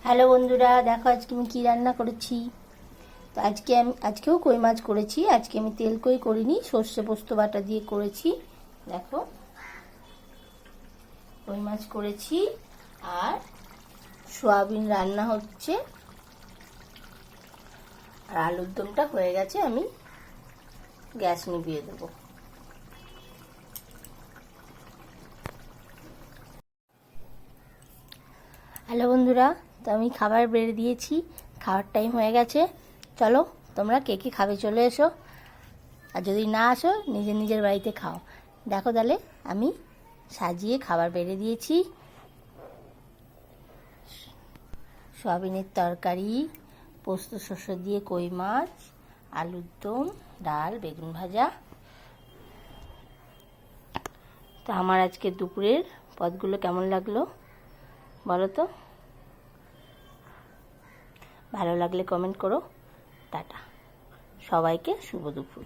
Hello বন্ধুরা, দেখো আজকে আমি কী রান্না করেছি। তো আজকেও কই মাছ করেছি। আজকে আমি তেল কই করিনি, সর্ষে পোস্ত বাটা দিয়ে করেছি। দেখো কই মাছ করেছি আর সয়াবিন রান্না হচ্ছে, আর আলুর দমটা হয়ে গেছে। আমি গ্যাস নিভিয়ে দেবো। হ্যালো বন্ধুরা, তো আমি খাবার বেড়ে দিয়েছি, খাওয়ার টাইম হয়ে গেছে। চলো তোমরা কে কে খাবে চলে এসো, আর যদি না আসো নিজের নিজের বাড়িতে খাও। দেখো তাহলে আমি সাজিয়ে খাবার বেড়ে দিয়েছি। সয়াবিনের তরকারি, পোস্ত শস্য দিয়ে কই মাছ, আলুর দম, ডাল, বেগুন ভাজা। তো আমার আজকে দুপুরের পদগুলো কেমন লাগলো বলো তো। ভালো লাগলে কমেন্ট করো। টাটা, সবাইকে শুভ দুপুর।